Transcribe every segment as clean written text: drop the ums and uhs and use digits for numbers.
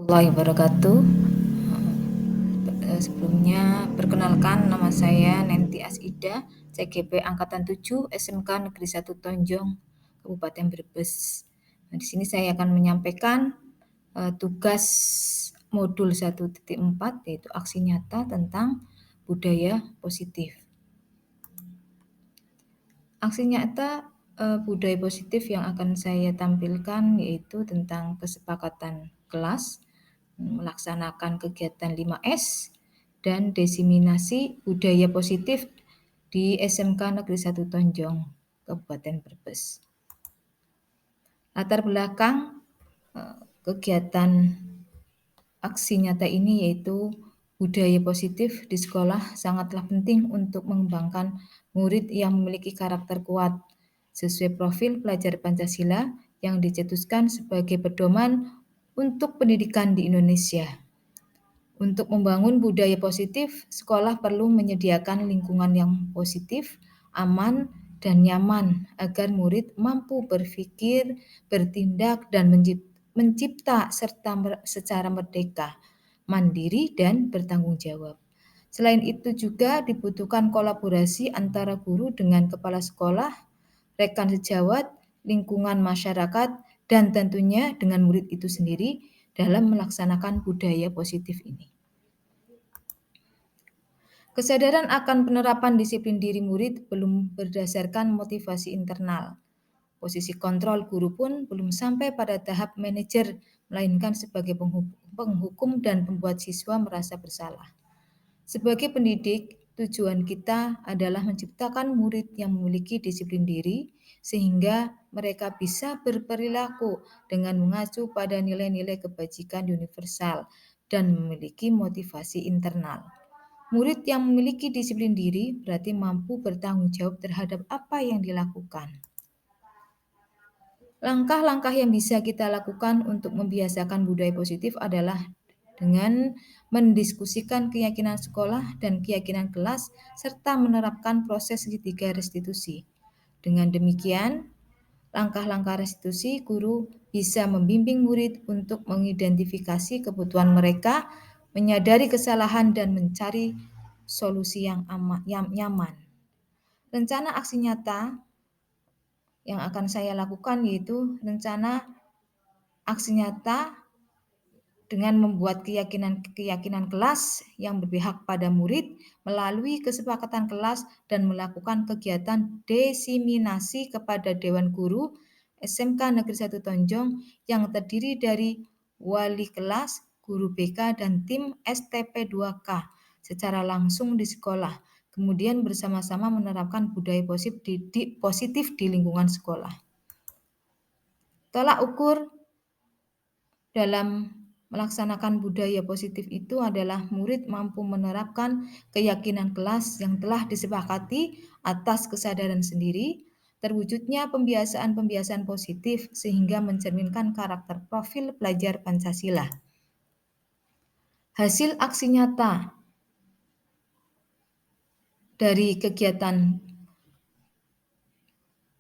warahmatullahi wabarakatuh. Sebelumnya perkenalkan, nama saya Nenti Asida, CGP Angkatan 7 SMK Negeri 1 Tonjong, Kabupaten Brebes. Nah, di sini saya akan menyampaikan tugas modul 1.4 yaitu aksi nyata tentang budaya positif. Aksi nyata budaya positif yang akan saya tampilkan yaitu tentang kesepakatan kelas, melaksanakan kegiatan 5S, dan diseminasi budaya positif di SMK Negeri 1 Tonjong, Kabupaten Brebes. Latar belakang kegiatan aksi nyata ini yaitu budaya positif di sekolah sangatlah penting untuk mengembangkan murid yang memiliki karakter kuat sesuai profil pelajar Pancasila yang dicetuskan sebagai pedoman untuk pendidikan di Indonesia. Untuk membangun budaya positif, sekolah perlu menyediakan lingkungan yang positif, aman, dan nyaman agar murid mampu berpikir, bertindak, dan mencipta serta secara merdeka, mandiri, dan bertanggung jawab. Selain itu juga dibutuhkan kolaborasi antara guru dengan kepala sekolah, rekan sejawat, lingkungan masyarakat, dan tentunya dengan murid itu sendiri dalam melaksanakan budaya positif ini. Kesadaran akan penerapan disiplin diri murid belum berdasarkan motivasi internal. Posisi kontrol guru pun belum sampai pada tahap manajer, melainkan sebagai penghukum dan pembuat siswa merasa bersalah. Sebagai pendidik, tujuan kita adalah menciptakan murid yang memiliki disiplin diri, sehingga mereka bisa berperilaku dengan mengacu pada nilai-nilai kebajikan universal dan memiliki motivasi internal. Murid yang memiliki disiplin diri berarti mampu bertanggung jawab terhadap apa yang dilakukan. Langkah-langkah yang bisa kita lakukan untuk membiasakan budaya positif adalah dengan mendiskusikan keyakinan sekolah dan keyakinan kelas serta menerapkan proses segitiga restitusi. Dengan demikian, langkah-langkah restitusi guru bisa membimbing murid untuk mengidentifikasi kebutuhan mereka, menyadari kesalahan dan mencari solusi yang nyaman. Rencana aksi nyata yang akan saya lakukan yaitu rencana aksi nyata dengan membuat keyakinan kelas yang berpihak pada murid melalui kesepakatan kelas dan melakukan kegiatan diseminasi kepada Dewan Guru SMK Negeri 1 Tonjong yang terdiri dari wali kelas, guru BK, dan tim STP 2K secara langsung di sekolah, kemudian bersama-sama menerapkan budaya positif di lingkungan sekolah. Tolak ukur dalam melaksanakan budaya positif itu adalah murid mampu menerapkan keyakinan kelas yang telah disepakati atas kesadaran sendiri, terwujudnya pembiasaan-pembiasaan positif sehingga mencerminkan karakter profil pelajar Pancasila. Hasil aksi nyata dari kegiatan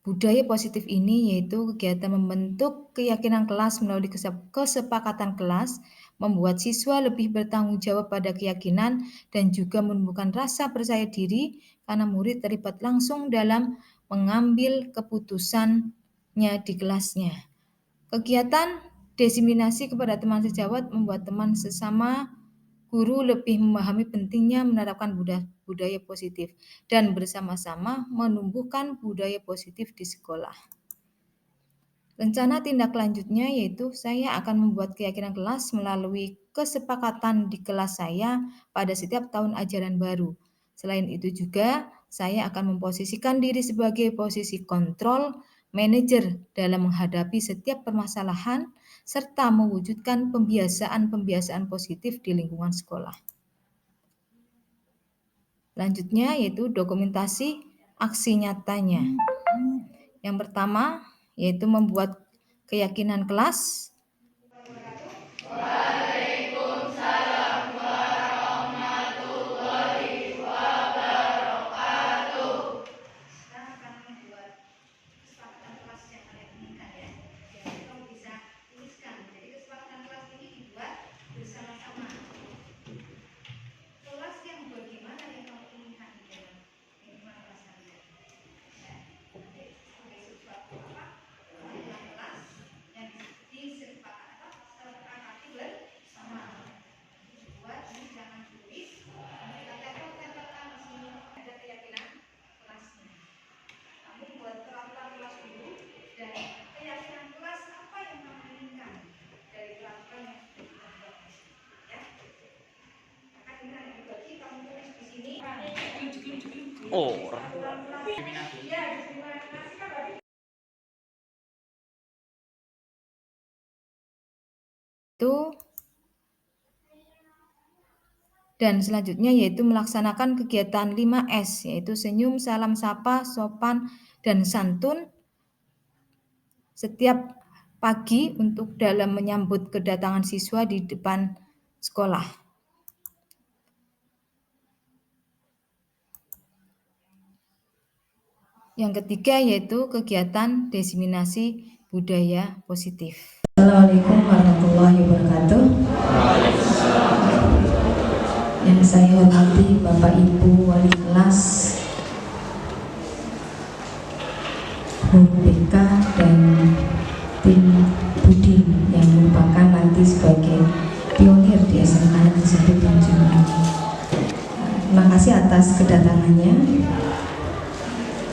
budaya positif ini yaitu kegiatan membentuk keyakinan kelas melalui kesepakatan kelas, membuat siswa lebih bertanggung jawab pada keyakinan, dan juga menumbuhkan rasa percaya diri karena murid terlibat langsung dalam mengambil keputusannya di kelasnya. Kegiatan diseminasi kepada teman sejawat membuat teman sesama guru lebih memahami pentingnya menerapkan budaya positif dan bersama-sama menumbuhkan budaya positif di sekolah. Rencana tindak lanjutnya yaitu saya akan membuat keyakinan kelas melalui kesepakatan di kelas saya pada setiap tahun ajaran baru. Selain itu juga, saya akan memposisikan diri sebagai posisi kontrol manajer dalam menghadapi setiap permasalahan serta mewujudkan pembiasaan-pembiasaan positif di lingkungan sekolah. Selanjutnya yaitu dokumentasi aksi nyatanya. Yang pertama yaitu membuat keyakinan kelas. Waalaikumsalam warahmatullahi wabarakatuh. Kita akan membuat kesepakatan kelas yang kalian inginkan ya. Jadi kamu bisa tuliskan. Jadi kesepakatan kelas ini dibuat Oh. Itu dan selanjutnya yaitu melaksanakan kegiatan 5S, yaitu senyum, salam sapa, sopan, dan santun setiap pagi untuk dalam menyambut kedatangan siswa di depan sekolah. Yang ketiga yaitu kegiatan diseminasi budaya positif. Assalamualaikum warahmatullahi wabarakatuh. Yang saya hormati Bapak Ibu wali kelas, guru BK dan tim Budin yang merupakan nanti sebagai pionir di SMA tersebut ini. Terima kasih atas kedatangannya.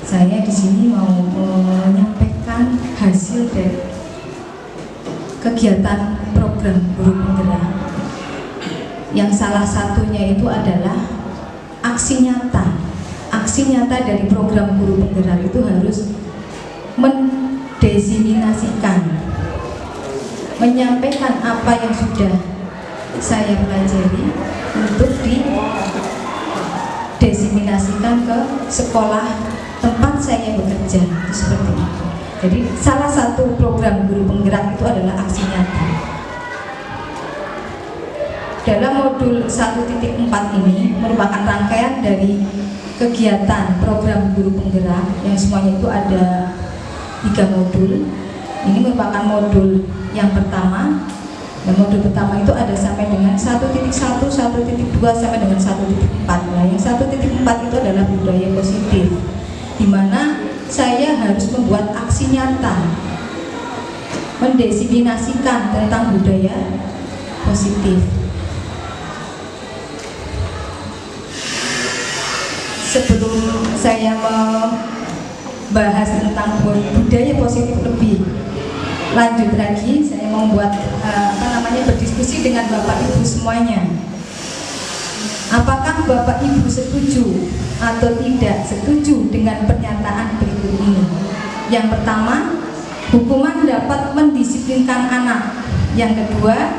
Saya di sini mau menyampaikan hasil dari kegiatan program guru penggerak yang salah satunya itu adalah aksi nyata. Aksi nyata dari program guru penggerak itu harus mendiseminasikan, menyampaikan apa yang sudah saya pelajari untuk didiseminasikan ke sekolah tempat saya bekerja, itu seperti itu. Jadi salah satu program guru penggerak itu adalah aksi nyata. Dalam modul 1.4 ini merupakan rangkaian dari kegiatan program guru penggerak yang semuanya itu ada 3 modul. Ini merupakan modul yang pertama. Dan modul pertama itu ada sampai dengan 1.1, 1.2 sampai dengan 1.4. Nah, yang 1.4 itu adalah budaya positif, di mana saya harus membuat aksi nyata mendiseminasikan tentang budaya positif. Sebelum saya membahas tentang budaya positif lebih lanjut lagi, saya membuat berdiskusi dengan Bapak Ibu semuanya. Apakah Bapak Ibu setuju atau tidak setuju dengan pernyataan berikut ini? Yang pertama, hukuman dapat mendisiplinkan anak. Yang kedua,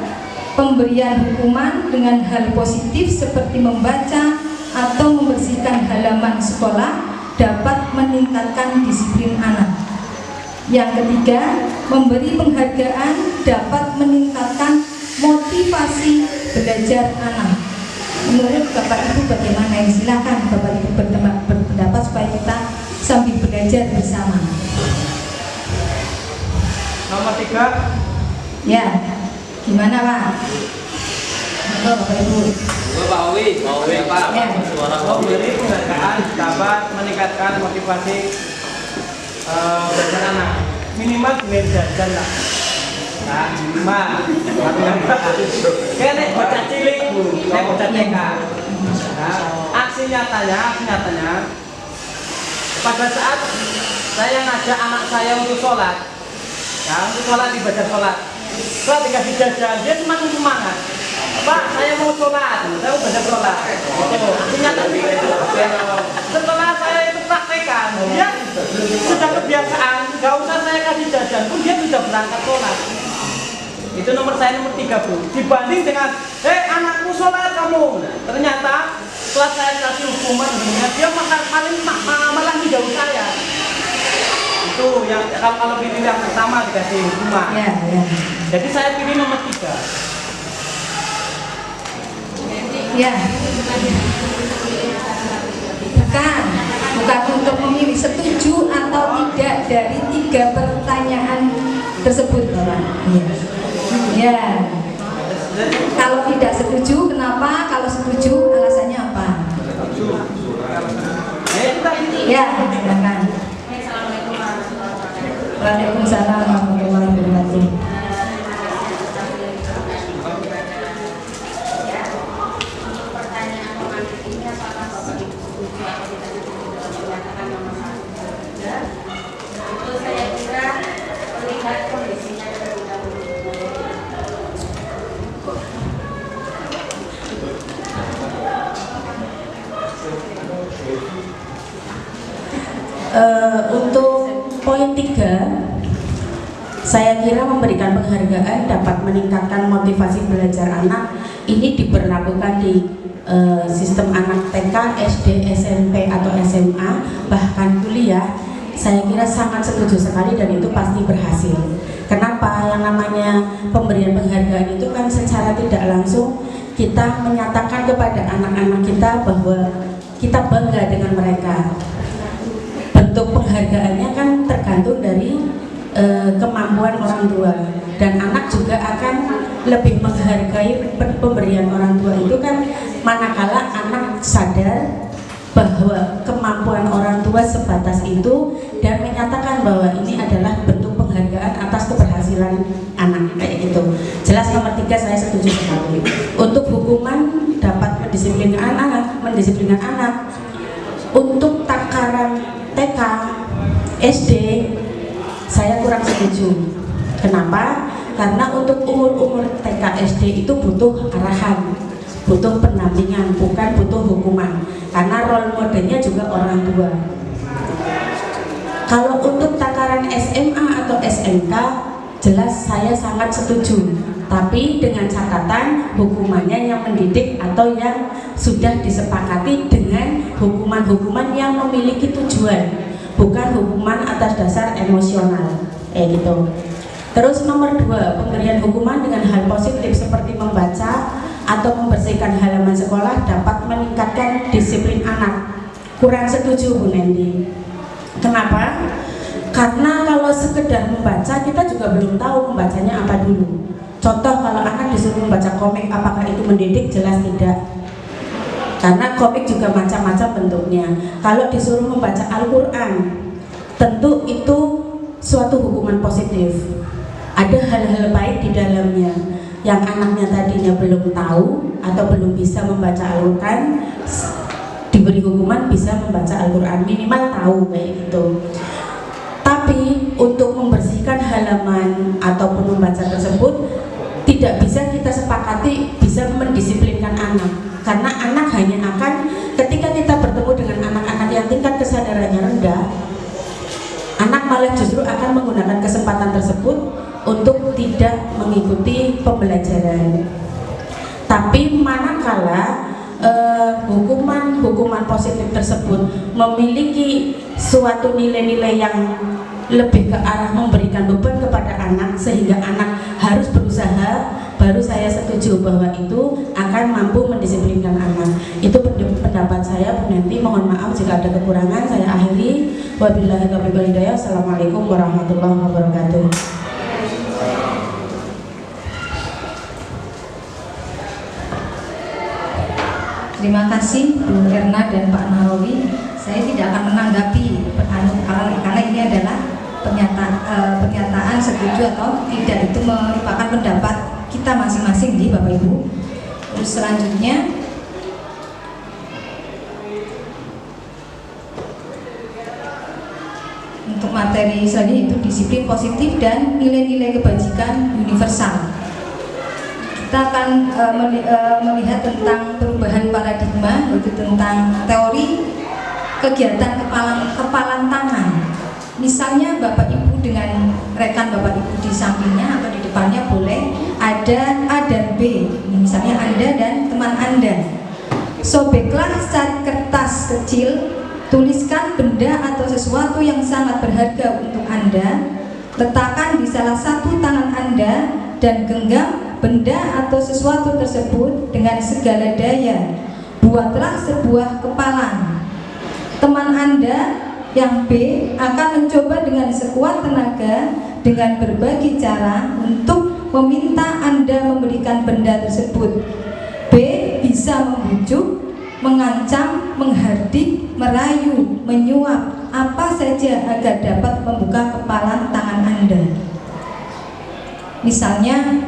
pemberian hukuman dengan hal positif seperti membaca atau membersihkan halaman sekolah dapat meningkatkan disiplin anak. Yang ketiga, memberi penghargaan dapat meningkatkan motivasi belajar anak. Menurut Bapak Ibu bagaimana? Silakan Bapak Ibu berpendapat supaya kita sambil belajar bersama. Nomor 3. Ya, gimana Pak? Halo Bapak Ibu. Pak Owi, Pak. Ya. Memberi penghargaan dapat meningkatkan motivasi belajar anak. Minimal dengan jajan lah. Nah, minimal. Kayak nek bocah cilik, nek bocah TK. Nah, aksi nyatanya pada saat saya ngajak anak saya untuk sholat, ya, untuk sholat ibadah sholat. Setelah dikasih jajan, dia semakin semangat. Pak, saya mau sholat, saya mau baca sholat. Artinya tadi setelah saya itu praktekan, dia sudah kebiasaan, nggak usah saya kasih jajan pun dia sudah berangkat sholat. Itu nomor 3 Bu. Dibanding dengan, anakku sholat kamu. Nah, ternyata setelah saya kasih hukuman, dia malah menjauh saya. Itu yang kalau pilih yang pertama dikasih hukuman. Ya, ya. Jadi saya pilih nomor 3. Ya. Bukan untuk memilih setuju atau tidak dari 3 pertanyaan tersebut, Bapak. Ya. Ya. Kalau tidak setuju, kenapa? Kalau setuju, alasannya apa? Ya, silakan. Waalaikumsalam warahmatullahi wabarakatuh. Untuk poin 3, saya kira memberikan penghargaan dapat meningkatkan motivasi belajar anak. Ini diberlakukan di sistem anak TK, SD, SMP atau SMA, bahkan kuliah. Saya kira sangat setuju sekali dan itu pasti berhasil. Kenapa? Yang namanya pemberian penghargaan itu kan secara tidak langsung kita menyatakan kepada anak-anak kita bahwa kita bangga dengan mereka. Bentuk penghargaannya kan tergantung dari kemampuan orang tua, dan anak juga akan lebih menghargai pemberian orang tua itu kan manakala anak sadar bahwa kemampuan orang tua sebatas itu dan menyatakan bahwa ini adalah bentuk penghargaan atas keberhasilan anak, kayak gitu. Jelas nomor 3 saya setuju sekali. Untuk hukuman dapat mendisiplinkan anak. Untuk takaran TK, SD saya kurang setuju. Kenapa? Karena untuk umur-umur TK SD itu butuh arahan, butuh pendampingan, bukan butuh hukuman. Karena role modelnya juga orang tua. Kalau untuk takaran SMA atau SMK, jelas saya sangat setuju. Tapi dengan catatan hukumannya yang mendidik atau yang sudah disepakati dengan hukuman-hukuman yang memiliki tujuan, bukan hukuman atas dasar emosional, kayak gitu. Terus nomor 2, pemberian hukuman dengan hal positif seperti membaca atau membersihkan halaman sekolah dapat meningkatkan disiplin anak. Kurang setuju Bu Nendi. Kenapa? Karena kalau sekedar membaca kita juga belum tahu membacanya apa dulu. Contoh, kalau anak disuruh membaca komik, apakah itu mendidik? Jelas tidak. Karena komik juga macam-macam bentuknya. Kalau disuruh membaca Al-Quran, tentu itu suatu hukuman positif. Ada hal-hal baik di dalamnya yang anaknya tadinya belum tahu atau belum bisa membaca Al-Quran, diberi hukuman bisa membaca Al-Quran, minimal tahu, kayak gitu. Tapi untuk membersihkan halaman ataupun membaca tersebut tidak bisa kita sepakati bisa mendisiplinkan anak, karena anak hanya akan, ketika kita bertemu dengan anak-anak yang tingkat kesadarannya rendah, anak malah justru akan menggunakan kesempatan tersebut untuk tidak mengikuti pembelajaran. Tapi manakala hukuman positif tersebut memiliki suatu nilai-nilai yang lebih ke arah memberikan beban kepada anak sehingga anak harus berusaha, baru saya setuju bahwa itu akan mampu mendisiplinkan anak. Itu pendapat saya Bu Nenti. Mohon maaf jika ada kekurangan, saya akhiri. Wabillahi taufiq wal hidayah. Assalamualaikum warahmatullahi wabarakatuh. Terima kasih Bu Erna dan Pak Nawawi. Saya tidak akan menanggapi karena ini adalah pernyataan setuju atau tidak, itu merupakan pendapat kita masing-masing di Bapak Ibu. Terus selanjutnya untuk materi selanjutnya itu disiplin positif dan nilai-nilai kebajikan universal. Kita akan melihat tentang perubahan paradigma, yaitu tentang teori kegiatan kepalan tangan. Misalnya Bapak Ibu dengan rekan Bapak Ibu di sampingnya atau di depannya boleh ada A dan B. Misalnya Anda dan teman Anda. Sobeklah cat kertas kecil, tuliskan benda atau sesuatu yang sangat berharga untuk Anda, letakkan di salah satu tangan Anda dan genggam benda atau sesuatu tersebut dengan segala daya. Buatlah sebuah kepalan. Teman Anda yang B akan mencoba dengan sekuat tenaga dengan berbagai cara untuk meminta Anda memberikan benda tersebut. B bisa membujuk, mengancam, menghardik, merayu, menyuap, apa saja agar dapat membuka kepalan tangan Anda. Misalnya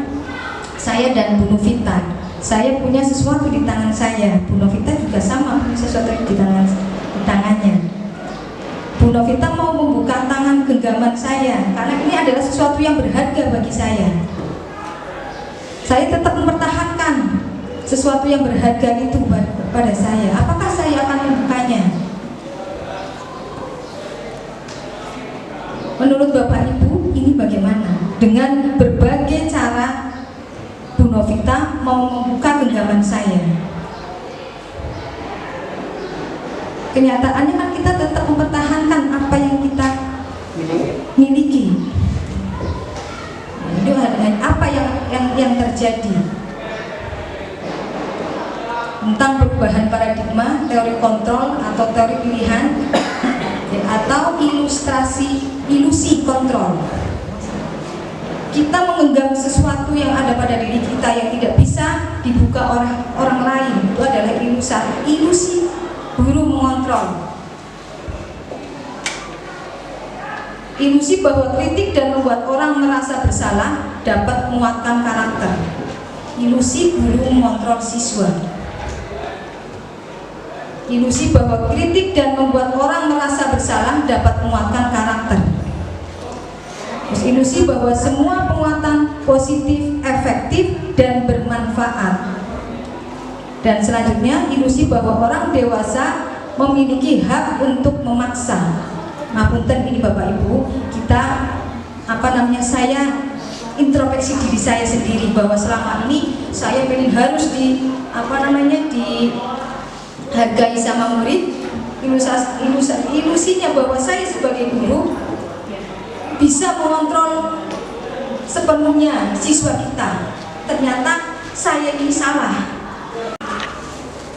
saya dan Bu Novita, saya punya sesuatu di tangan saya, Bu Novita juga sama punya sesuatu di tangannya. Bu Novita mau membuka tangan genggaman saya karena ini adalah sesuatu yang berharga bagi saya. Saya tetap mempertahankan sesuatu yang berharga itu pada saya. Apakah saya akan membukanya? Menurut Bapak Ibu ini bagaimana? Dengan berbagai cara Bu Novita mau membuka genggaman saya. Kenyataannya kan kita tetap mempertahankan apa yang kita miliki. Itu apa yang terjadi tentang perubahan paradigma, teori kontrol atau teori pilihan, atau ilusi kontrol. Kita menggenggam sesuatu yang ada pada diri kita yang tidak bisa dibuka orang lain. Itu adalah ilusi guru mengontrol. Ilusi bahwa kritik dan membuat orang merasa bersalah dapat menguatkan karakter. Ilusi guru mengontrol siswa. Ilusi bahwa kritik dan membuat orang merasa bersalah dapat menguatkan karakter. Terus ilusi bahwa semua penguatan positif, efektif, dan bermanfaat. Dan selanjutnya ilusi bahwa orang dewasa memiliki hak untuk memaksa. Ngapunten ini Bapak Ibu, kita saya introspeksi diri saya sendiri bahwa selama ini saya pengen harus dihargai sama murid. Ilusinya bahwa saya sebagai guru bisa mengontrol sepenuhnya siswa kita. Ternyata saya ini salah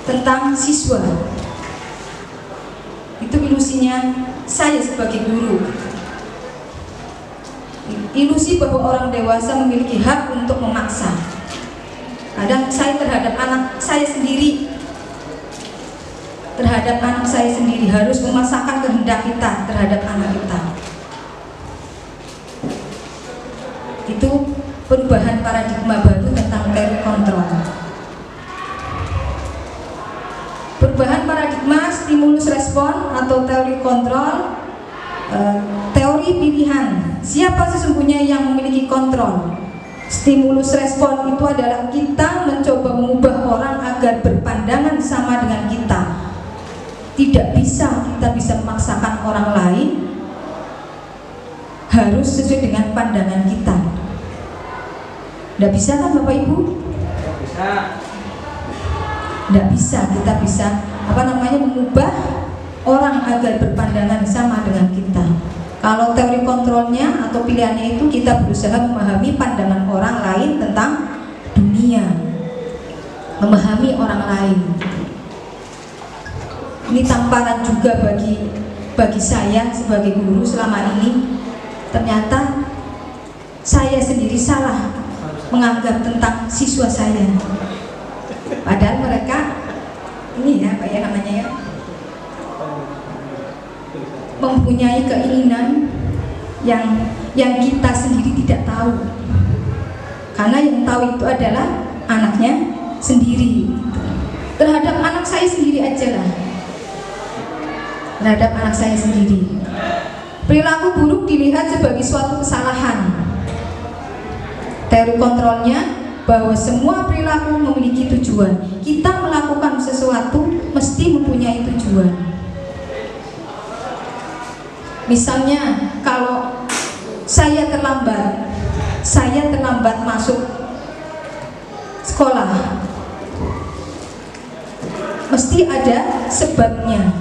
tentang siswa. Itu ilusinya saya sebagai guru. Ilusi bahwa orang dewasa memiliki hak untuk memaksa. Kadang saya terhadap anak saya sendiri harus memaksakan kehendak kita terhadap anak kita. Itu perubahan paradigma baru tentang teori kontrol. Perubahan paradigma stimulus respon atau teori kontrol, teori pilihan. Siapa sesungguhnya yang memiliki kontrol? Stimulus respon itu adalah kita mencoba mengubah orang agar berpandangan sama dengan kita. Tidak bisa kita memaksakan orang lain harus sesuai dengan pandangan kita. Tidak bisa kan Bapak Ibu? Bisa. Tidak bisa, kita bisa mengubah orang agar berpandangan sama dengan kita. Kalau teori kontrolnya atau pilihannya itu kita berusaha memahami pandangan orang lain tentang dunia, memahami orang lain. Ini tamparan juga bagi saya sebagai guru selama ini. Ternyata saya sendiri salah menganggap tentang siswa saya. Padahal mereka mempunyai keinginan yang kita sendiri tidak tahu. Karena yang tahu itu adalah anaknya sendiri. Terhadap anak saya sendiri aja lah. Terhadap anak saya sendiri. Perilaku buruk dilihat sebagai suatu kesalahan. Teori kontrolnya bahwa semua perilaku memiliki tujuan. Kita melakukan sesuatu mesti mempunyai tujuan. Misalnya kalau saya terlambat masuk sekolah, mesti ada sebabnya.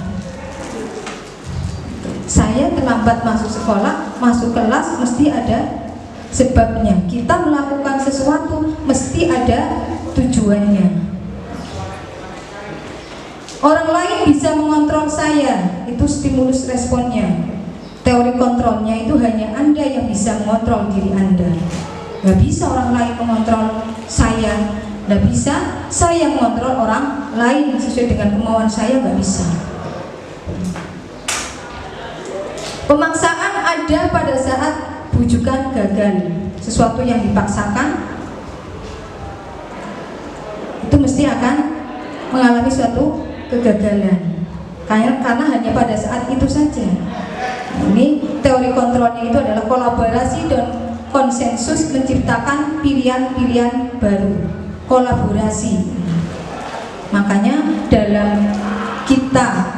Saya terlambat masuk sekolah, masuk kelas, mesti ada sebabnya. Kita melakukan sesuatu mesti ada tujuannya. Orang lain bisa mengontrol saya, itu stimulus responnya. Teori kontrolnya itu hanya Anda yang bisa mengontrol diri Anda. Gak bisa orang lain mengontrol saya. Gak bisa saya mengontrol orang lain sesuai dengan kemauan saya, gak bisa. Pemaksaan ada pada saat bujukan gagal. Sesuatu yang dipaksakan itu mesti akan mengalami suatu kegagalan karena hanya pada saat itu saja. Ini teori kontrolnya itu adalah kolaborasi dan konsensus menciptakan pilihan-pilihan baru. Kolaborasi. Makanya dalam kita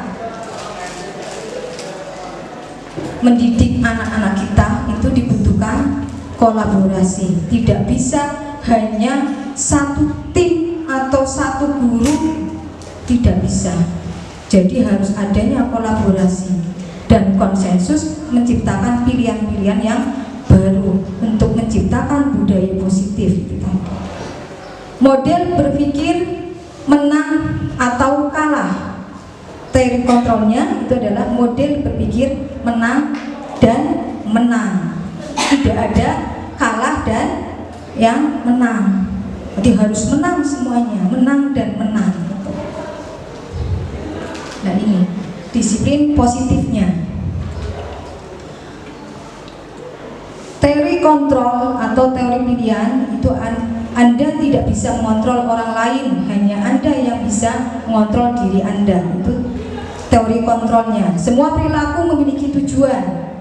mendidik anak-anak kita kolaborasi. Tidak bisa hanya satu tim atau satu guru, tidak bisa. Jadi harus adanya kolaborasi dan konsensus menciptakan pilihan-pilihan yang baru untuk menciptakan budaya positif. Model berpikir menang atau kalah. Teori kontrolnya itu adalah model berpikir menang dan menang. Tidak ada kalah dan yang menang. Jadi harus menang semuanya, menang dan menang. Nah ini disiplin positifnya. Teori kontrol atau teori pilihan itu Anda tidak bisa mengontrol orang lain, hanya Anda yang bisa mengontrol diri Anda. Itu teori kontrolnya. Semua perilaku memiliki tujuan.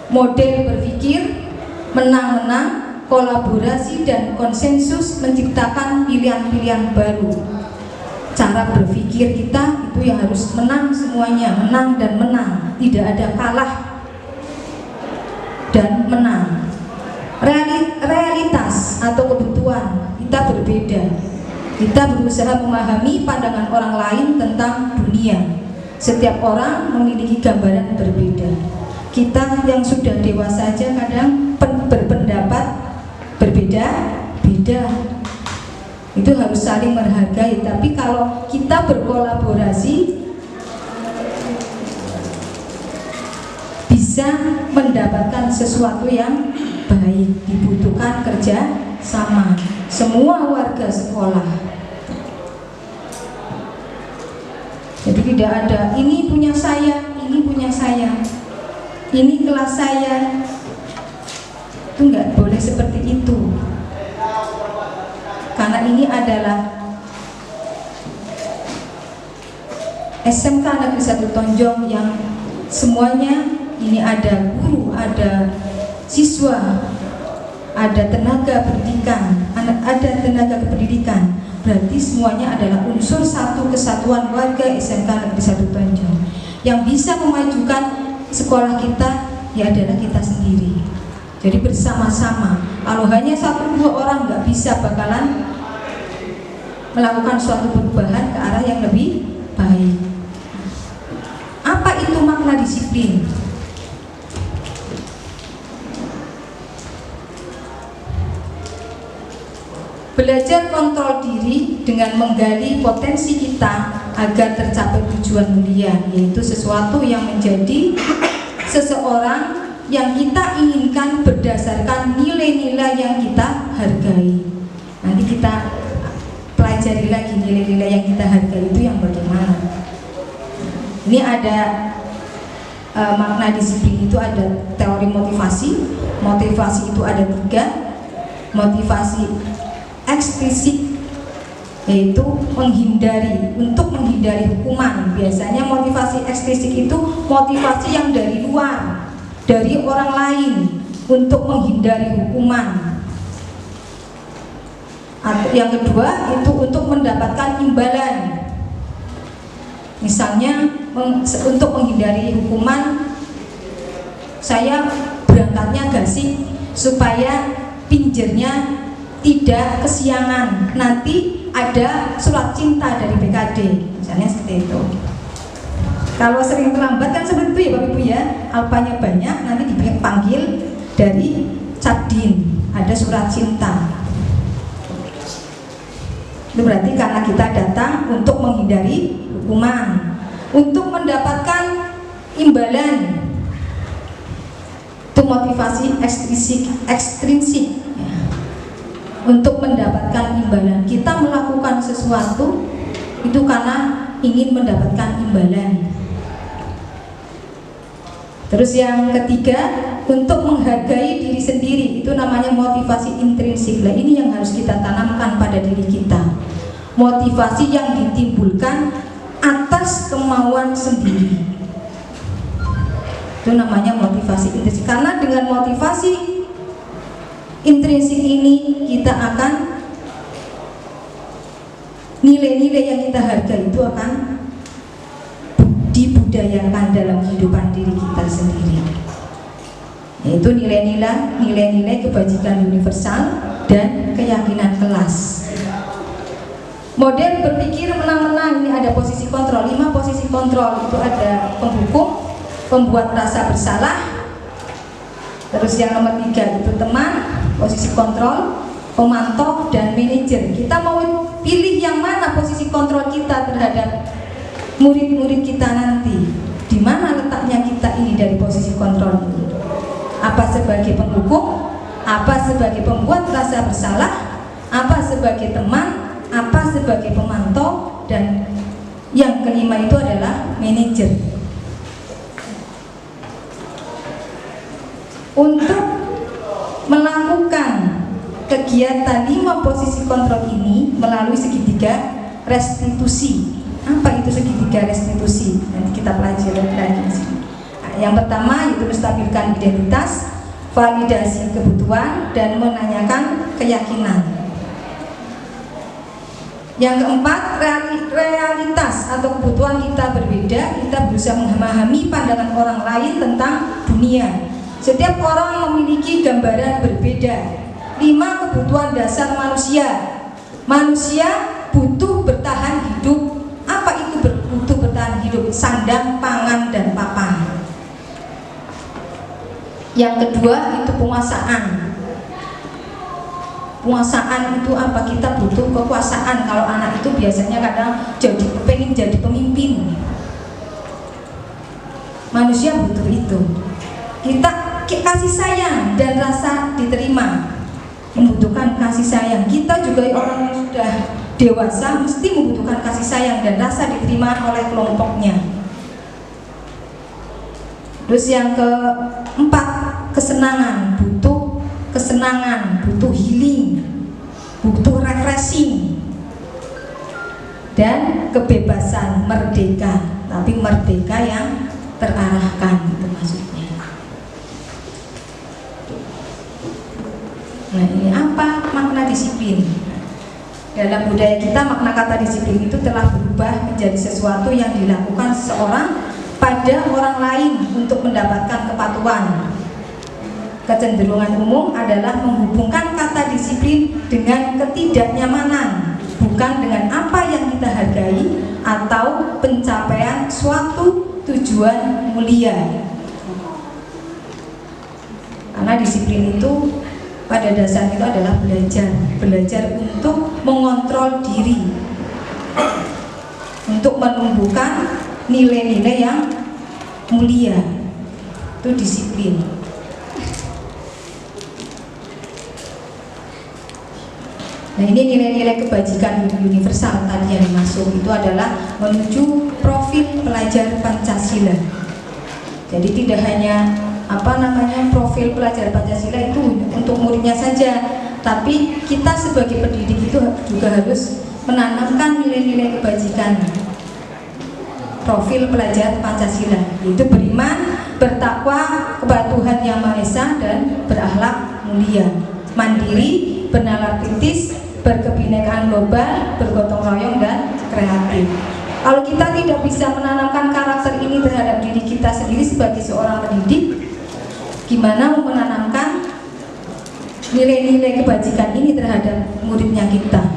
Model berpikir menang-menang, kolaborasi dan konsensus menciptakan pilihan-pilihan baru. Cara berpikir kita itu yang harus menang semuanya, menang dan menang, tidak ada kalah dan menang. Realitas atau kebutuhan kita berbeda. Kita berusaha memahami pandangan orang lain tentang dunia. Setiap orang memiliki gambaran berbeda. Kita yang sudah dewasa saja kadang berpendapat berbeda-beda. Itu harus saling menghargai. Tapi kalau kita berkolaborasi, bisa mendapatkan sesuatu yang baik. Dibutuhkan kerja sama semua warga sekolah. Jadi tidak ada ini punya saya, ini punya saya, ini kelas saya. Itu nggak boleh seperti itu. Karena ini adalah SMK Negeri 1 Tonjong yang semuanya ini ada guru, ada siswa, ada tenaga pendidikan, ada tenaga kependidikan. Berarti semuanya adalah unsur satu kesatuan warga SMK Negeri 1 Tonjong. Yang bisa memajukan sekolah kita ya adalah kita sendiri. Jadi bersama-sama. Kalau hanya 1-2 orang nggak bisa bakalan melakukan suatu perubahan ke arah yang lebih baik. Apa itu makna disiplin? Belajar kontrol diri dengan menggali potensi kita agar tercapai tujuan mulia, yaitu sesuatu yang menjadi seseorang yang kita inginkan berdasarkan nilai-nilai yang kita hargai. Nanti kita pelajari lagi nilai-nilai yang kita hargai itu yang bagaimana. Ini ada makna disiplin itu ada teori motivasi. Motivasi itu ada 3. Motivasi eksplisit, yaitu untuk menghindari hukuman. Biasanya motivasi eksplisit itu motivasi yang dari luar, dari orang lain untuk menghindari hukuman. Atau yang kedua itu untuk mendapatkan imbalan. Misalnya untuk menghindari hukuman, saya berangkatnya gasik supaya pinjernya tidak kesiangan, nanti ada surat cinta dari BKD, misalnya seperti itu. Kalau sering terlambat kan seperti itu ya Bapak Ibu ya, alpanya banyak, nanti dipanggil dari Capdin, ada surat cinta. Itu berarti karena kita datang untuk menghindari hukuman, untuk mendapatkan imbalan. Itu motivasi ekstrinsik. Untuk mendapatkan imbalan, kita melakukan sesuatu itu karena ingin mendapatkan imbalan. Terus yang ketiga, untuk menghargai diri sendiri, itu namanya motivasi intrinsik. Nah, ini yang harus kita tanamkan pada diri kita. Motivasi yang ditimbulkan atas kemauan sendiri, itu namanya motivasi intrinsik. Karena dengan motivasi intrinsik ini kita akan nilai-nilai yang kita hargai itu akan dibudayakan dalam kehidupan diri kita sendiri. yaitu nilai-nilai kebajikan universal dan keyakinan kelas. Model berpikir menang-menang, ini ada posisi kontrol, 5 posisi kontrol. Itu ada penghukum, pembuat rasa bersalah, terus yang nomor 3 itu teman, posisi kontrol, pemantau, dan manajer. Kita mau pilih yang mana posisi kontrol kita terhadap murid-murid kita nanti. Di mana letaknya kita ini dari posisi kontrol ini? Apa sebagai penghukum? Apa sebagai pembuat rasa bersalah? Apa sebagai teman? Apa sebagai pemantau? Dan yang kelima itu adalah manajer. Untuk melakukan kegiatan 5 posisi kontrol ini melalui segitiga restitusi. Apa itu segitiga restitusi? Nanti kita pelajari lagi di sini. Nah, yang pertama yaitu menstabilkan identitas, validasi kebutuhan, dan menanyakan keyakinan. Yang keempat, realitas atau kebutuhan kita berbeda. Kita berusaha memahami pandangan orang lain tentang dunia. Setiap orang memiliki gambaran berbeda. 5 kebutuhan dasar manusia. Manusia butuh bertahan hidup. Apa itu butuh bertahan hidup? Sandang, pangan, dan papan. Yang kedua itu penguasaan. Penguasaan itu apa? Kita butuh kekuasaan. Kalau anak itu biasanya kadang pengen jadi pemimpin. Manusia butuh itu. Kita kasih sayang dan rasa diterima, membutuhkan kasih sayang. Kita juga orang yang sudah dewasa mesti membutuhkan kasih sayang dan rasa diterima oleh kelompoknya. Terus yang keempat, kesenangan. Butuh kesenangan, butuh healing, butuh refreshing, dan kebebasan, merdeka. Tapi merdeka yang terarahkan, itu maksudnya. Nah, ini apa makna disiplin? Dalam budaya kita, makna kata disiplin itu telah berubah menjadi sesuatu yang dilakukan seseorang pada orang lain untuk mendapatkan kepatuhan. Kecenderungan umum adalah menghubungkan kata disiplin dengan ketidaknyamanan, bukan dengan apa yang kita hargai atau pencapaian suatu tujuan mulia. Karena disiplin itu pada dasarnya itu adalah belajar untuk mengontrol diri, untuk menumbuhkan nilai-nilai yang mulia. Itu disiplin. Nah, ini nilai-nilai kebajikan universal tadi yang dimaksud itu adalah menuju profil pelajar Pancasila. Jadi tidak hanya profil pelajar Pancasila itu untuk muridnya saja, tapi kita sebagai pendidik itu juga harus menanamkan nilai-nilai kebajikan profil pelajar Pancasila, yaitu beriman, bertakwa kepada Tuhan Yang Maha Esa, dan berakhlak mulia, mandiri, bernalar kritis, berkebinekaan global, bergotong royong, dan kreatif. Kalau kita tidak bisa menanamkan karakter ini terhadap diri kita sendiri sebagai seorang pendidik, gimana mau menanamkan nilai-nilai kebajikan ini terhadap muridnya kita?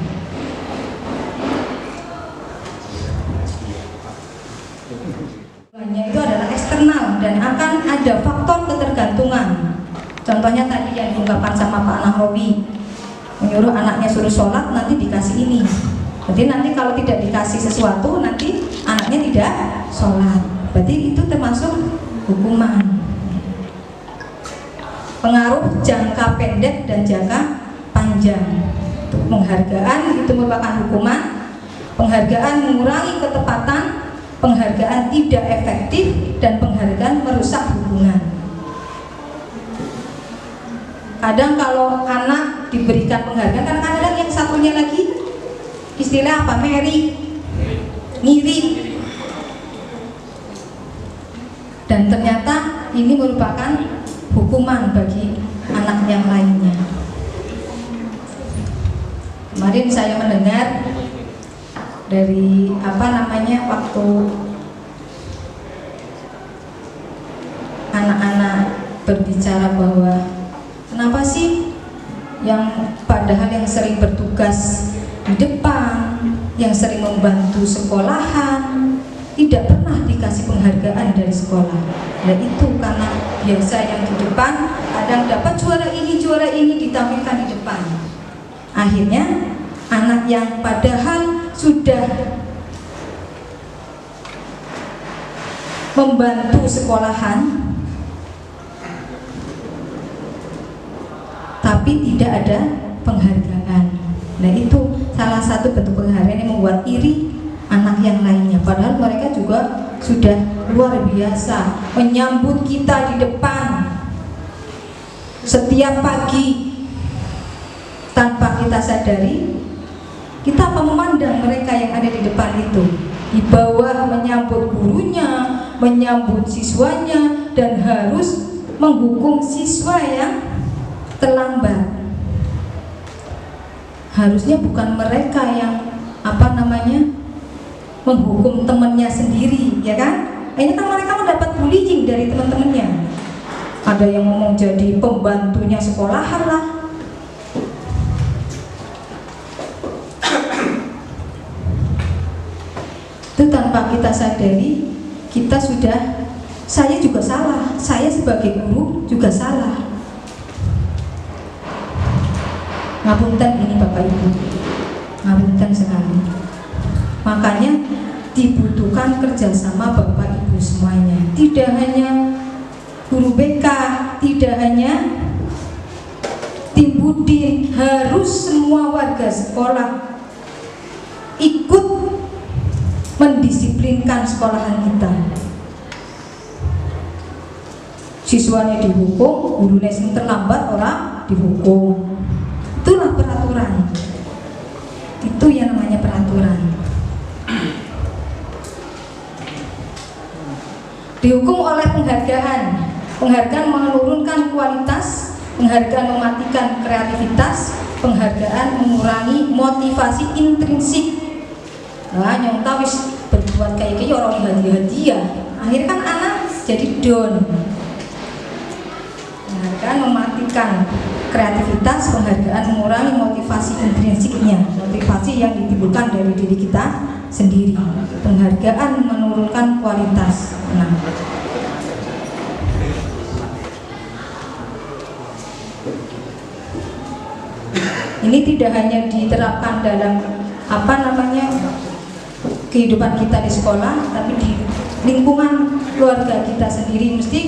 Itu adalah eksternal dan akan ada faktor ketergantungan. Contohnya tadi yang diungkapkan sama Pak Nahrawi, menyuruh anaknya suruh sholat, nanti dikasih ini. Jadi nanti kalau tidak dikasih sesuatu, nanti anaknya tidak sholat. Berarti itu termasuk hukuman. Pengaruh jangka pendek dan jangka panjang. Penghargaan itu merupakan hukuman. Penghargaan mengurangi ketepatan, penghargaan tidak efektif, dan penghargaan merusak hubungan. Kadang kalau anak diberikan penghargaan, kadang-kadang yang satunya lagi istilah apa? Ngiri. Dan ternyata ini merupakan hukuman bagi anak yang lainnya. Kemarin saya mendengar dari waktu anak-anak berbicara bahwa kenapa sih yang padahal yang sering bertugas di depan, yang sering membantu sekolahan, tidak pernah dikasih penghargaan dari sekolah. Ya itu karena biasa yang di depan kadang dapat juara ini ditampilkan di depan. Akhirnya anak yang padahal sudah membantu sekolahan tapi tidak ada penghargaan. Nah itu salah satu bentuk penghargaan yang membuat iri anak yang lainnya, padahal mereka juga sudah luar biasa menyambut kita di depan setiap pagi. Tanpa kita sadari, kita apa memandang mereka yang ada di depan itu, di bawah menyambut gurunya, menyambut siswanya, dan harus menghukum siswa yang terlambat. Harusnya bukan mereka yang menghukum temannya sendiri, ya kan? Ini kan mereka mendapat bullying dari teman-temannya. Ada yang ngomong jadi pembantunya sekolahan lah. Itu tanpa kita sadari, saya juga salah. Saya sebagai guru juga salah. Ngapunten ini Bapak Ibu, ngapunten sekali. Makanya dibutuhkan kerjasama Bapak Ibu semuanya. Tidak hanya guru BK, tidak hanya tim Budin, harus semua warga sekolah ikut mendisiplinkan sekolahan kita. Siswanya dihukum, gurunya sing terlambat orang dihukum. Itulah peraturan. Itu yang namanya peraturan. Dihukum oleh penghargaan. Penghargaan menurunkan kualitas, penghargaan mematikan kreativitas, penghargaan mengurangi motivasi intrinsik. Nah, yang tahu berbuat kayak orang hadiah-hadiah, akhirnya kan anak jadi down. Penghargaan mematikan kreativitas, penghargaan mengurangi motivasi intrinsiknya, motivasi yang ditimbulkan dari diri kita sendiri. Penghargaan menurunkan kualitas. Nah, ini tidak hanya diterapkan dalam kehidupan kita di sekolah, tapi di lingkungan keluarga kita sendiri. Mesti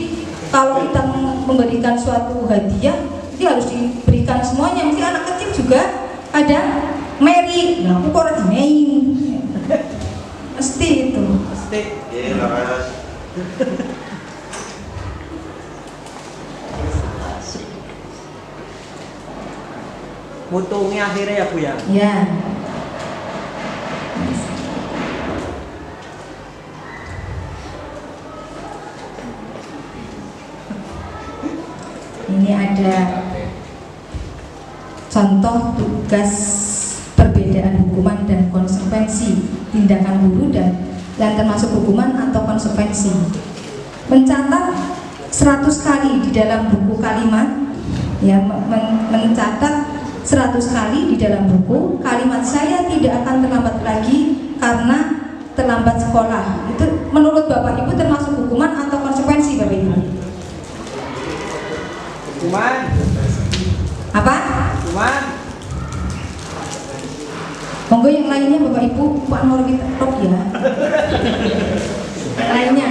kalau kita memberikan suatu hadiah, itu harus diberikan semuanya. Mesti anak kecil juga ada Mary, nah aku kok di main, mesti itu. Mesti. Mutunya akhirnya ya Bu ya. Ya. Ini ada contoh tugas perbedaan hukuman dan konsekuensi tindakan guru dan termasuk hukuman atau konsekuensi. Mencatat 100 kali di dalam buku kalimat, ya, mencatat 100 kali di dalam buku kalimat saya tidak akan terlambat lagi karena terlambat sekolah. Itu menurut Bapak Ibu termasuk hukuman atau konsekuensi Bapak Ibu? Hukuman. Apa? Hukuman. Monggo yang lainnya Bapak Ibu, Pak Nur kita ya. Lainnya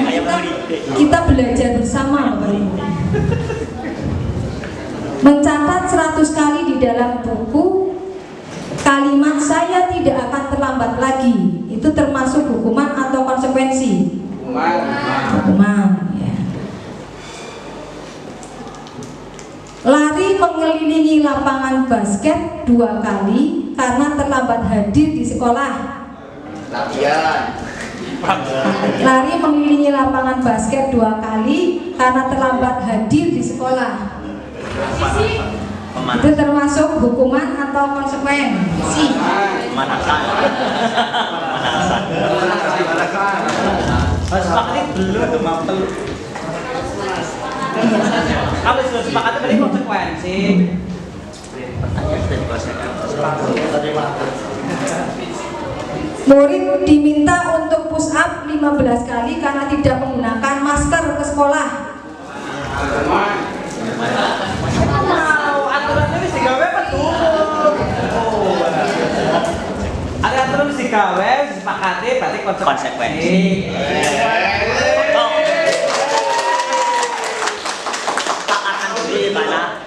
kita belajar bersama Bapak Ibu. Mencatat 100 kali di dalam buku kalimat saya tidak akan terlambat lagi. Itu termasuk hukuman atau konsekuensi? Hukuman, ya. Lari mengelilingi lapangan basket 2 kali karena terlambat hadir di sekolah. Latihan. Lari mengelilingi lapangan basket 2 kali karena terlambat hadir di sekolah. Itu termasuk hukuman atau konsekuensi? Pemanasan. Harus pakai belum. Iya. Kalau sudah sepakat berarti konsekuensi. Murid diminta untuk push up 15 kali karena tidak menggunakan masker ke sekolah. Mau aturannya wis digawe apa turun? Ada aturan wis digawe, disepakati berarti konsekuensi.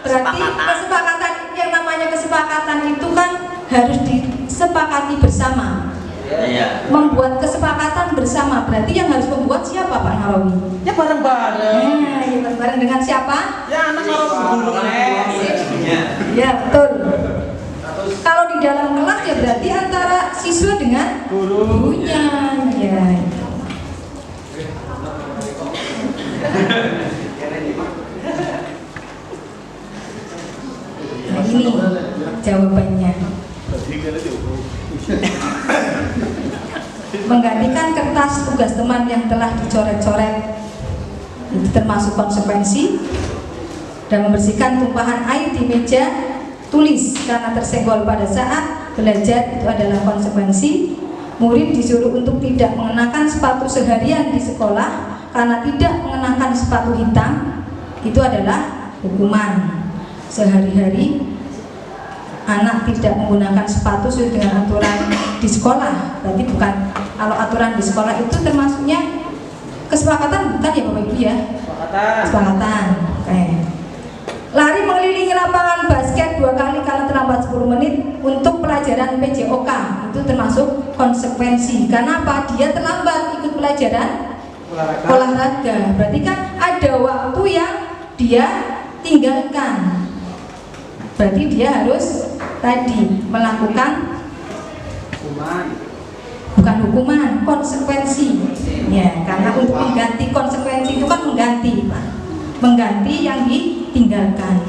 Berarti kesepakatan, yang namanya kesepakatan itu kan harus disepakati bersama. Iya. Membuat kesepakatan bersama, berarti yang harus membuat siapa Pak Nawawi? Ya bareng-bareng. Ya bareng-bareng dengan siapa? Ya anak karo gurunya. Ya betul. Kalau di dalam kelas ya berarti antara siswa dengan gurunya. Ya. Nah ini jawabannya. Menggantikan kertas tugas teman yang telah dicoret-coret itu termasuk konsekuensi, dan membersihkan tumpahan air di meja tulis karena tersenggol pada saat belajar itu adalah konsekuensi. Murid disuruh untuk tidak mengenakan sepatu seharian di sekolah karena tidak mengenakan sepatu hitam, itu adalah hukuman. Sehari-hari anak tidak menggunakan sepatu sesuai dengan aturan di sekolah, berarti bukan, kalau aturan di sekolah itu termasuknya kesepakatan bukan ya Bapak Ibu ya? Kesepakatan. Oke. Lari mengelilingi lapangan basket 2 kali karena terlambat 10 menit untuk pelajaran PJOK, itu termasuk konsekuensi. Karena apa? Dia terlambat ikut pelajaran olahraga. Berarti kan ada waktu yang dia tinggalkan. Berarti dia harus tadi melakukan bukan hukuman, konsekuensi. Ya, karena untuk mengganti konsekuensi itu kan mengganti, Pak. Mengganti yang ditinggalkan.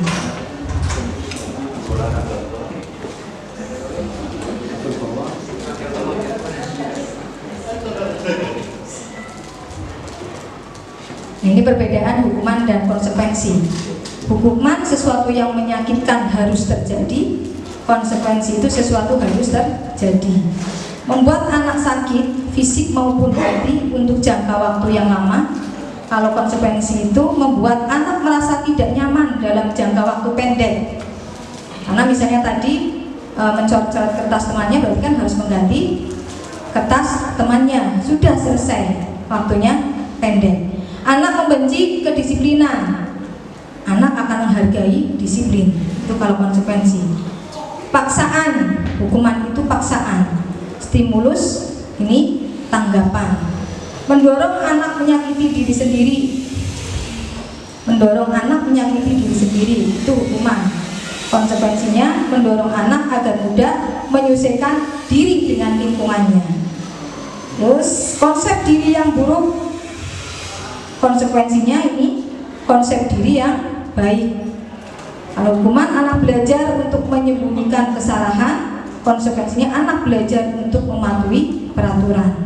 Ini perbedaan hukuman dan konsekuensi. Hukuman sesuatu yang menyakitkan harus terjadi, konsekuensi itu sesuatu harus terjadi. Membuat anak sakit fisik maupun hati untuk jangka waktu yang lama. Kalau konsekuensi itu membuat anak merasa tidak nyaman dalam jangka waktu pendek. Karena misalnya tadi mencoret-coret kertas temannya, berarti kan harus mengganti kertas temannya. Sudah selesai, waktunya pendek. Anak membenci kedisiplinan, anak akan menghargai disiplin. Itu kalau konsekuensi. Paksaan, hukuman itu paksaan. Stimulus, ini tanggapan. Mendorong anak menyakiti diri sendiri, mendorong anak menyakiti diri sendiri, itu hukuman. Konsekuensinya mendorong anak agar mudah menyesuaikan diri dengan lingkungannya. Terus konsep diri yang buruk, konsekuensinya ini konsep diri yang baik. Kalau hukuman anak belajar untuk menyembunyikan kesalahan, konsekuensinya anak belajar untuk mematuhi peraturan.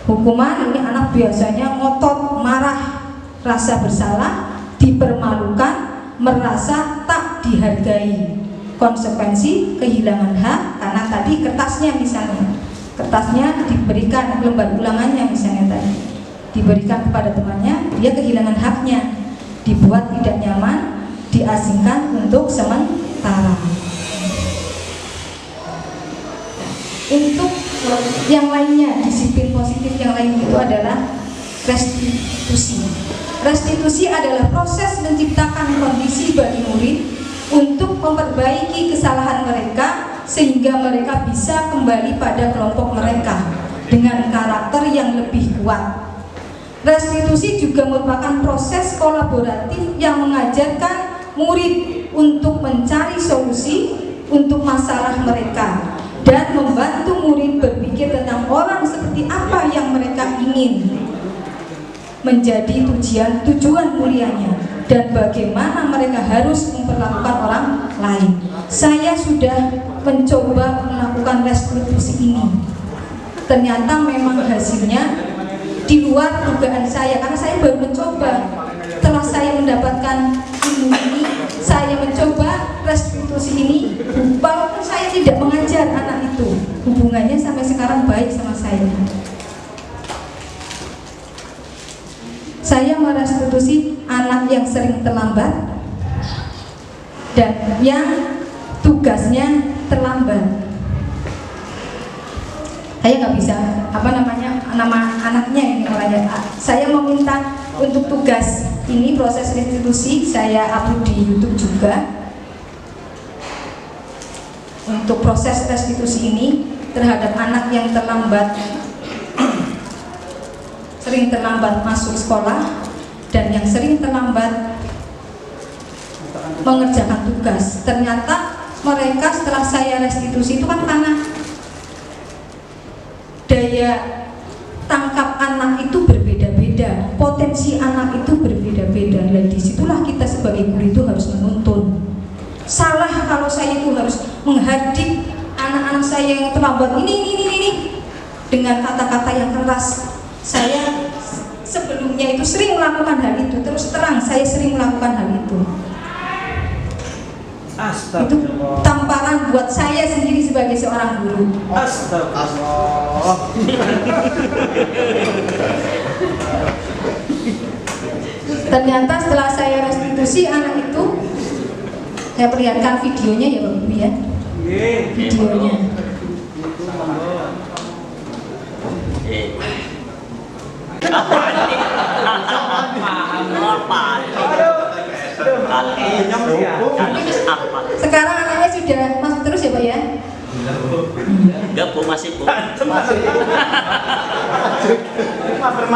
Hukuman ini anak biasanya ngotot, marah, rasa bersalah, dipermalukan, merasa tak dihargai. Konsekuensi kehilangan hak karena tadi kertasnya misalnya, kertasnya diberikan lembar ulangannya misalnya tadi, diberikan kepada temannya, dia kehilangan haknya, dibuat tidak nyaman, diasingkan untuk sementara. Untuk yang lainnya, disiplin positif yang lain itu adalah restitusi. Restitusi adalah proses menciptakan kondisi bagi murid untuk memperbaiki kesalahan mereka sehingga mereka bisa kembali pada kelompok mereka dengan karakter yang lebih kuat. Restitusi juga merupakan proses kolaboratif yang mengajarkan murid untuk mencari solusi untuk masalah mereka dan membantu murid berpikir tentang orang seperti apa yang mereka ingin menjadi tujuan mulianya dan bagaimana mereka harus memperlakukan orang lain. Saya sudah mencoba melakukan restitusi ini. Ternyata memang hasilnya di luar dugaan saya, karena saya baru mencoba. Setelah saya mendapatkan ilmu ini, saya mencoba restitusi ini, walaupun saya tidak mengajar anak itu, hubungannya sampai sekarang baik sama saya. Saya merestitusi anak yang sering terlambat dan yang tugasnya terlambat. Saya nggak bisa nama anaknya ini orangnya. Saya meminta untuk tugas ini, proses restitusi saya upload di YouTube juga. Untuk proses restitusi ini terhadap anak yang sering terlambat masuk sekolah dan yang sering terlambat mengerjakan tugas. Ternyata mereka setelah saya restitusi itu kan karena daya tangkap anak itu berbeda-beda, potensi anak itu berbeda-beda. Dan disitulah kita sebagai guru itu harus menuntun. Salah kalau saya itu harus menghadik anak-anak saya yang terlambat ini dengan kata-kata yang keras. Saya sebelumnya itu sering melakukan hal itu, terus terang saya sering melakukan hal itu. Itu tamparan buat saya sendiri sebagai seorang guru. Astagfirullah. Ternyata setelah saya restitusi anak itu, saya perlihatkan videonya ya Bapak Ibu ya. Videonya. Sekarang anaknya sudah masuk terus ya Pak ya? Enggak Bu, masih Bu.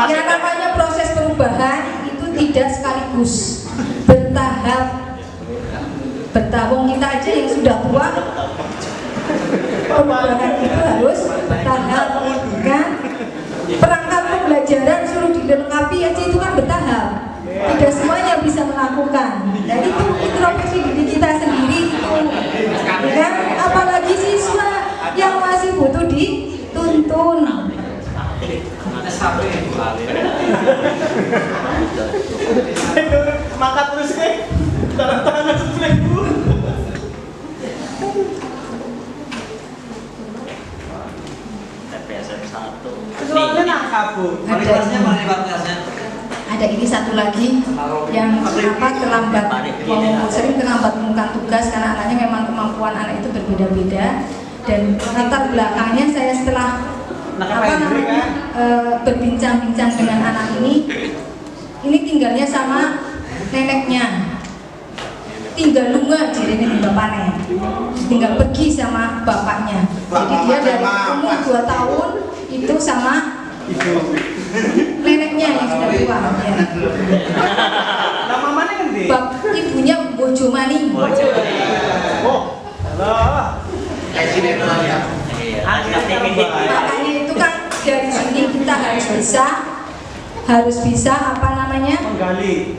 Yang namanya proses perubahan itu tidak sekaligus, bertahap. Bertahun kita aja yang sudah tua, perubahan itu harus bertahap, kan? Perangkat pembelajaran suruh dilengkapi aja itu kan bertahap. Tidak semuanya bisa melakukan. Dan itu introspeksi diri kita sendiri itu, kan? Apalagi siswa yang masih butuh dituntun. Maka terus tangan sebelah Bu. TPSM 1. Soalnya nangkap Bu. Ada ini satu lagi yang terlambat, sering terlambat menemukan tugas karena anaknya memang kemampuan anak itu berbeda-beda. Dan latar belakangnya saya setelah berbincang-bincang dengan anak ini tinggalnya sama neneknya, tinggal lunga jadi ini bapaknya, tinggal pergi sama bapaknya. Jadi dia dari umur 2 tahun itu sama neneknya yang sudah tua ya. Nama mana kan di? Ibunya Bojomani. Oh, halo. Makanya itu kan dari sini kita harus bisa menggali.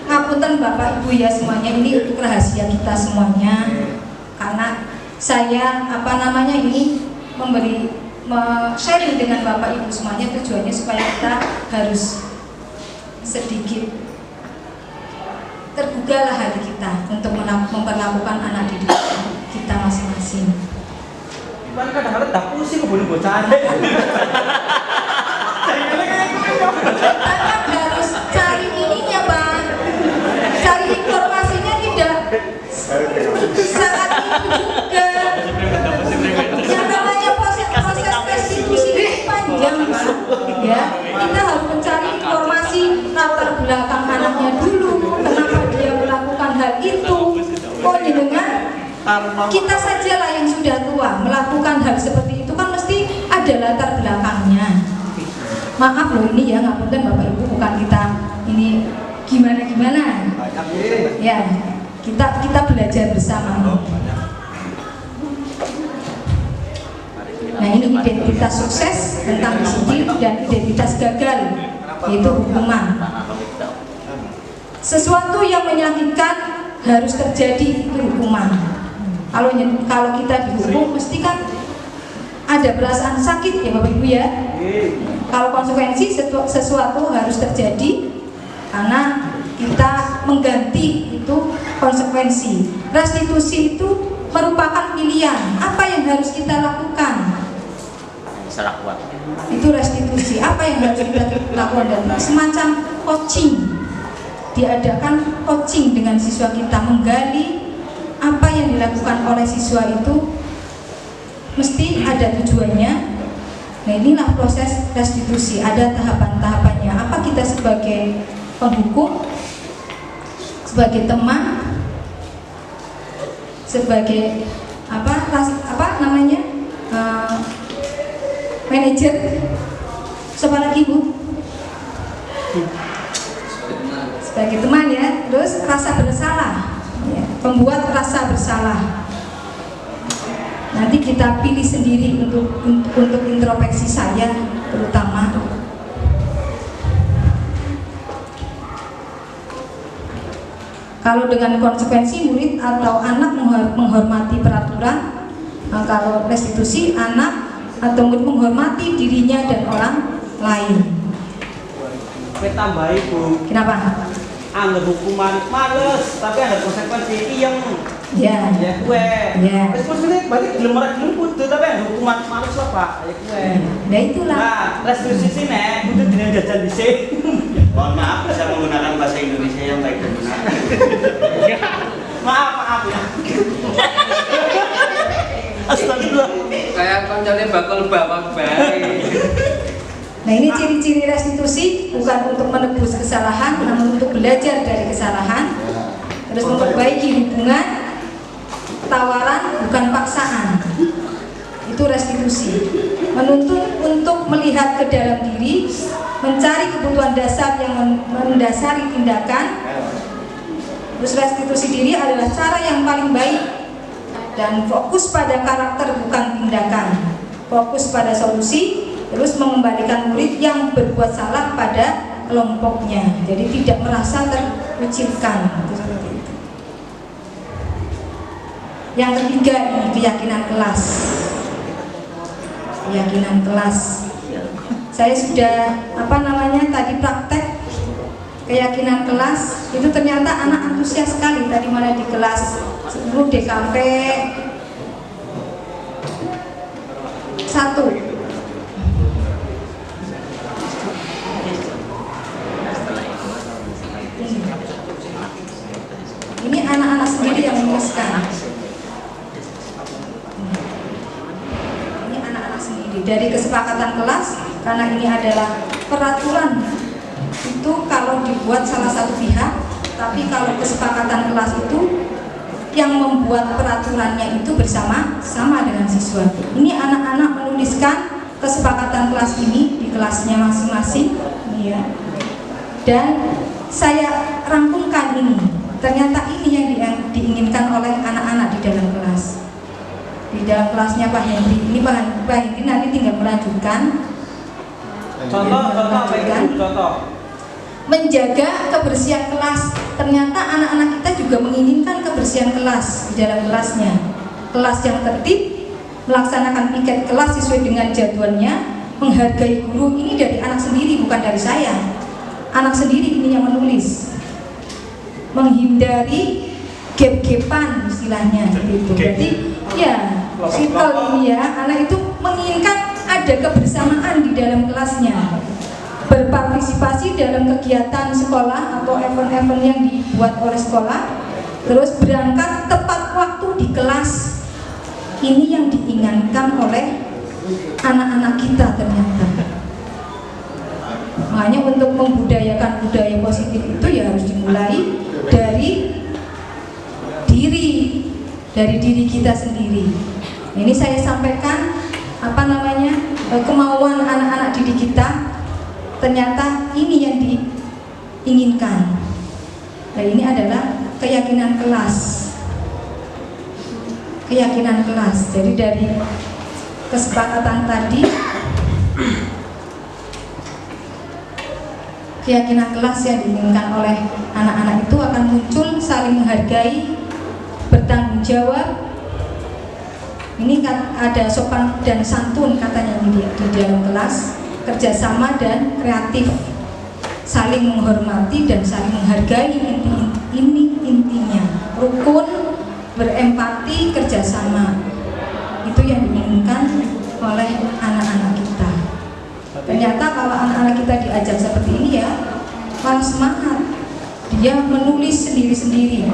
Ngapunten Bapak Ibu ya semuanya, ini untuk rahasia kita semuanya. Karena saya ini sharing dengan Bapak Ibu semuanya tujuannya supaya kita harus sedikit terbukalah hati kita untuk memperlakukan anak didik kita masing-masing. Gimana kadang-kadang tak pusing kebun bocah. Kita harus cari ininya Pak, cari informasinya tidak saat itu juga. Yang namanya proses restitusi ini panjang ya. Kita harus mencari informasi latar belakang anaknya dulu, kenapa dia melakukan hal itu. Oh dengan kita sajalah yang sudah tua melakukan hal seperti itu kan mesti ada latar belakangnya. Maaf loh ini ya, ngapunten Bapak Ibu, bukan kita ini gimana ya, kita belajar bersama. Nah ini identitas sukses tentang disiplin dan identitas gagal yaitu hukuman. Sesuatu yang menyakitkan harus terjadi itu hukuman. Kalau kita dihukum mesti kan ada perasaan sakit ya Bapak Ibu ya. Kalau konsekuensi sesuatu harus terjadi karena kita mengganti itu konsekuensi. Restitusi itu merupakan pilihan. Apa yang harus kita lakukan? Salah kuat. Itu restitusi. Apa yang harus kita lakukan? Dan semacam coaching. Diadakan coaching dengan siswa kita, menggali apa yang dilakukan oleh siswa itu mesti ada tujuannya. Nah, inilah proses restitusi, ada tahapan-tahapannya. Apa kita sebagai penghukum, sebagai teman, sebagai manajer, siapa lagi Bu? Sebagai teman ya. Terus rasa bersalah, ya, pembuat rasa bersalah. Nanti kita pilih sendiri untuk introspeksi saya terutama. Kalau dengan konsekuensi murid atau anak menghormati peraturan, kalau restitusi anak atau murid menghormati dirinya dan orang lain. Kita tambahi Bu. Kenapa? Anggap hukuman males, tapi ada konsekuensi iyeng. Ya. Ya kue. Ya. Terus maksudnya berarti gelem ora gelem kudu tapi ada hukuman males lah Pak. Ya kue. Nah itulah. Nah, restitusi sini kudu dina jajan dhisik. Mohon maaf, saya menggunakan bahasa Indonesia yang baik dan benar. Maaf ya. Astagfirullah. Kayak koncone bakal bapak baik. Nah ini ciri-ciri restitusi, bukan untuk menebus kesalahan, namun untuk belajar dari kesalahan, terus memperbaiki hubungan, tawaran bukan paksaan. Itu restitusi. Menuntut untuk melihat ke dalam diri, mencari kebutuhan dasar yang mendasari tindakan. Terus restitusi diri adalah cara yang paling baik dan fokus pada karakter bukan tindakan. Fokus pada solusi. Terus mengembalikan murid yang berbuat salah pada kelompoknya, jadi tidak merasa terkucilkan. Yang ketiga ini keyakinan kelas. Keyakinan kelas. Saya sudah tadi praktek keyakinan kelas itu ternyata anak antusias sekali tadi mana di kelas 10 DKP 1. Ini anak-anak sendiri yang menuliskan. Ini anak-anak sendiri dari kesepakatan kelas, karena ini adalah peraturan. Itu kalau dibuat salah satu pihak, tapi kalau kesepakatan kelas itu yang membuat peraturannya itu bersama-sama dengan siswa. Ini anak-anak menuliskan kesepakatan kelas ini di kelasnya masing-masing, ya. Dan saya rangkumkan ini. Ternyata ini yang diinginkan oleh anak-anak di dalam kelas. Di dalam kelasnya Pak Henry. Ini Pak Henry nanti tinggal melanjutkan. Contoh. Menjaga kebersihan kelas. Ternyata anak-anak kita juga menginginkan kebersihan kelas di dalam kelasnya. Kelas yang tertib, melaksanakan piket kelas sesuai dengan jadwalnya, menghargai guru. Ini dari anak sendiri, bukan dari saya. Anak sendiri ini yang menulis. Menghindari gap-gapan istilahnya gitu. Jadi ya simpel ini ya, anak itu menginginkan ada kebersamaan di dalam kelasnya, berpartisipasi dalam kegiatan sekolah atau event-event yang dibuat oleh sekolah, terus berangkat tepat waktu di kelas. Ini yang diinginkan oleh anak-anak kita ternyata. Makanya untuk membudayakan budaya positif itu ya harus dimulai dari diri kita sendiri. Ini saya sampaikan kemauan anak-anak didik kita. Ternyata ini yang diinginkan. Nah ini adalah keyakinan kelas. Keyakinan kelas. Jadi dari kesepakatan tadi, keyakinan kelas yang diinginkan oleh anak-anak itu akan muncul saling menghargai, bertanggung jawab, Ini kan ada sopan dan santun katanya di dalam kelas, kerjasama dan kreatif, saling menghormati dan saling menghargai, ini intinya. Rukun, berempati, kerjasama, itu yang diinginkan oleh anak-anak kita. Ternyata kalau anak-anak kita diajak seperti ini ya malah semangat, dia menulis sendiri-sendiri.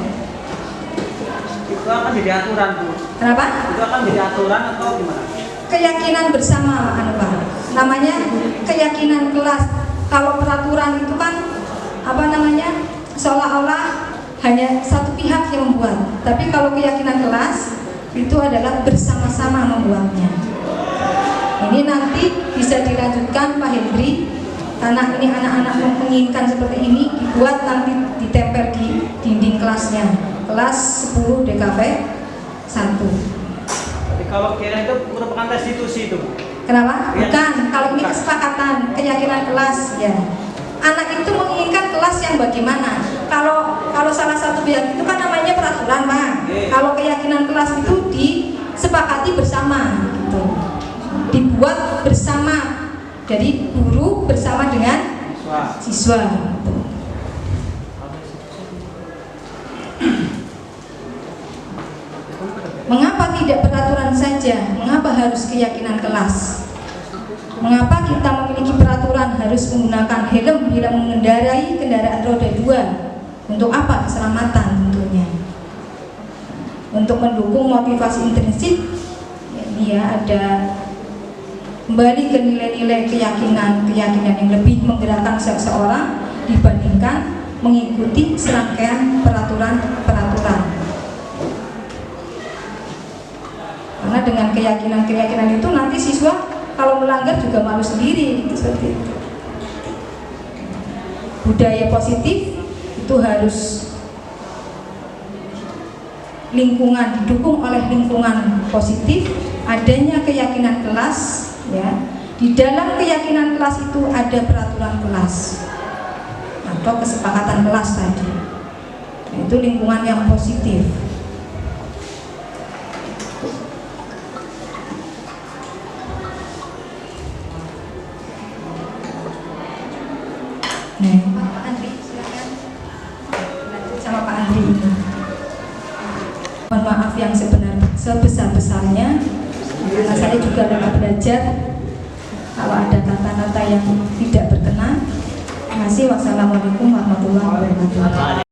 Itu akan jadi aturan, Bu. Kenapa? Itu akan jadi aturan atau gimana? Keyakinan bersama, Pak. Namanya keyakinan kelas. Kalau peraturan itu kan seolah-olah hanya satu pihak yang membuat. Tapi kalau keyakinan kelas itu adalah bersama-sama membuatnya. Ini nanti bisa dilanjutkan Pak Hendri, karena ini anak-anak menginginkan seperti ini, dibuat nanti ditempel di dinding kelasnya, kelas 10 DKV 1. Jadi kalau kira itu merupakan restitusi itu. Kenapa? Bukan, kalau ini kesepakatan, keyakinan kelas ya. Anak itu menginginkan kelas yang bagaimana? Kalau salah satu pihak itu kan namanya peraturan, Pak. Kalau keyakinan kelas itu disepakati bersama gitu. Dibuat bersama. Jadi guru bersama dengan siswa gitu. Mengapa tidak peraturan saja? Mengapa harus keyakinan kelas? Mengapa kita memiliki peraturan harus menggunakan helm bila mengendarai kendaraan roda 2? Untuk apa? Keselamatan tentunya. Untuk mendukung motivasi intrinsik, ini ya ada kembali ke nilai-nilai keyakinan yang lebih menggerakkan seseorang dibandingkan mengikuti serangkaian peraturan-peraturan. Karena dengan keyakinan itu nanti siswa kalau melanggar juga malu sendiri, seperti itu. Budaya positif itu harus didukung oleh lingkungan positif, adanya keyakinan kelas, ya. Di dalam keyakinan kelas itu ada peraturan kelas atau kesepakatan kelas tadi. Itu lingkungan yang positif. Pak Andri, silakan lanjut sama Pak Andri ini. Mohon maaf yang sebesar-besarnya, karena saya juga adalah belajar. Kalau ada kata-kata yang tidak berkenan, terima kasih. Wassalamualaikum warahmatullahi wabarakatuh.